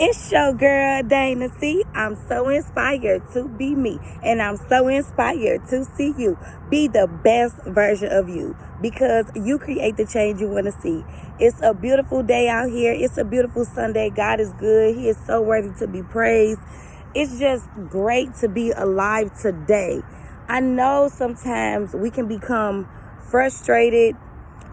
It's your girl, Dana. See, I'm so inspired to be me, and I'm so inspired to see you be the best version of you because you create the change you want to see. It's a beautiful day out here. It's a beautiful Sunday. God is good. He is so worthy to be praised. It's just great to be alive today. I know sometimes we can become frustrated.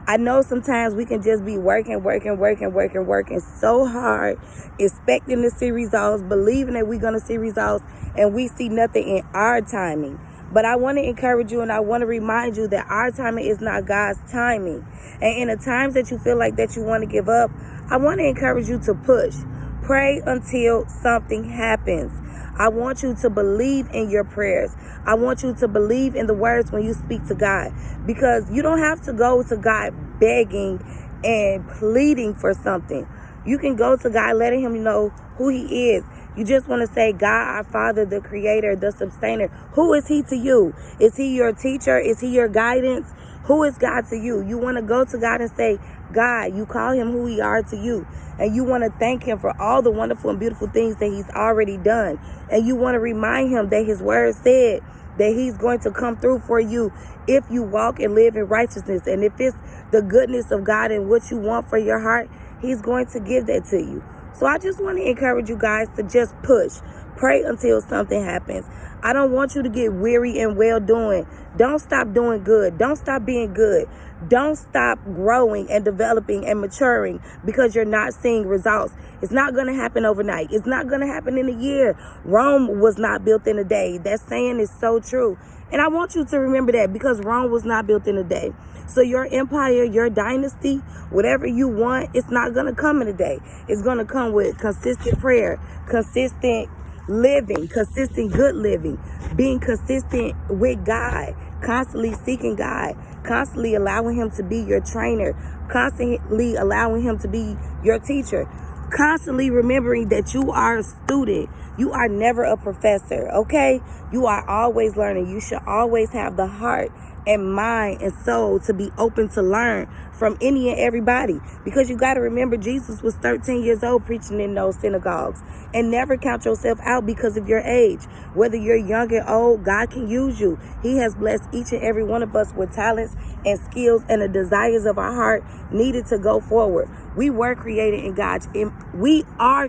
I know sometimes we can just be working so hard, expecting to see results, believing that we're going to see results, and we see nothing in our timing. But I want to encourage you and I want to remind you that our timing is not God's timing. And in the times that you feel like that you want to give up, I want to encourage you to push. Pray until something happens. I want you to believe in your prayers. I want you to believe in the words when you speak to God, because you don't have to go to God begging and pleading for something. You can go to God letting him know who he is. You just want to say, God, our Father, the creator, the sustainer. Who is he to you? Is he your teacher? Is he your guidance? Who is God to you? You want to go to God and say, God, you call him who he are to you. And you want to thank him for all the wonderful and beautiful things that he's already done. And you want to remind him that his word said that he's going to come through for you if you walk and live in righteousness. And if it's the goodness of God and what you want for your heart, he's going to give that to you. So I just want to encourage you guys to just push. Pray until something happens. I don't want you to get weary and well doing. Don't stop doing good. Don't stop being good. Don't stop growing and developing and maturing because you're not seeing results. It's not going to happen overnight. It's not going to happen in a year. Rome was not built in a day. That saying is so true. And I want you to remember that, because Rome was not built in a day. So your empire, your dynasty, whatever you want, it's not going to come in a day. It's going to come with consistent prayer, consistent living, consistent good living, being consistent with God, constantly seeking God, constantly allowing him to be your trainer, constantly allowing him to be your teacher, constantly remembering that you are a student. You are never a professor, okay? You are always learning. You should always have the heart and mind and soul to be open to learn from any and everybody, because you got to remember, Jesus was 13 years old preaching in those synagogues. And never count yourself out because of your age. Whether you're young or old, God can use you. He has blessed each and every one of us with talents and skills and the desires of our heart needed to go forward. We are created in God's image, and we are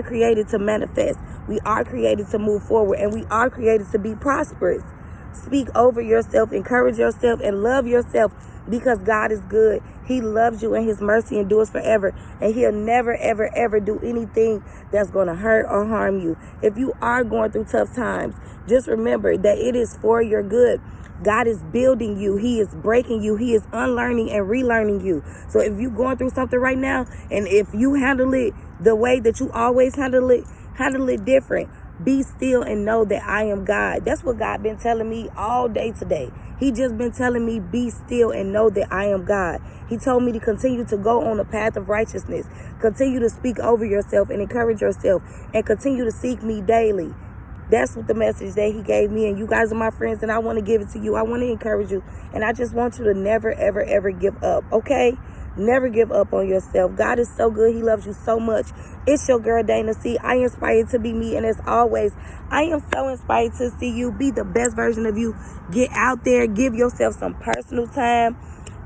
created to manifest. We are created to move forward, and we are created to be prosperous. Speak over yourself, encourage yourself, and love yourself, because God is good. He loves you, and his mercy endures forever. And he'll never, ever, ever do anything that's going to hurt or harm you. If you are going through tough times, just remember that it is for your good. God is building you. He is breaking you. He is unlearning and relearning you. So if you're going through something right now, and if you handle it the way that you always handle it different. Be still and know that I am God. That's what God been telling me all day today. He just been telling me, be still and know that I am God. He told me to continue to go on the path of righteousness. Continue to speak over yourself and encourage yourself, and continue to seek me daily. That's what the message that he gave me, and you guys are my friends, and I want to give it to you. I want to encourage you, and I just want you to never, ever, ever give up, okay? Never give up on yourself. God is so good. He loves you so much. It's your girl, Dana. See, I inspired to be me, and as always, I am so inspired to see you be the best version of you. Get out there. Give yourself some personal time.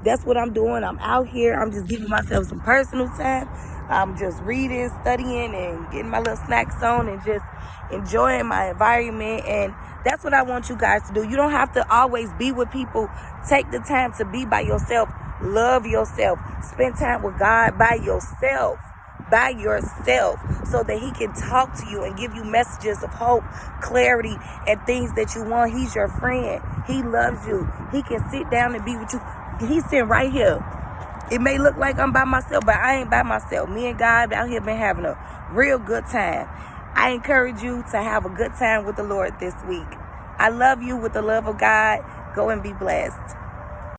That's what I'm doing. I'm out here. I'm just giving myself some personal time. I'm just reading, studying, and getting my little snacks on, and just enjoying my environment. And that's what I want you guys to do. You don't have to always be with people. Take the time to be by yourself. Love yourself. Spend time with God by yourself, so that he can talk to you and give you messages of hope, clarity, and things that you want. He's your friend. He loves you. He can sit down and be with you. He's sitting right here. It may look like I'm by myself, but I ain't by myself. Me and God out here been having a real good time. I encourage you to have a good time with the Lord this week. I love you with the love of God. Go and be blessed.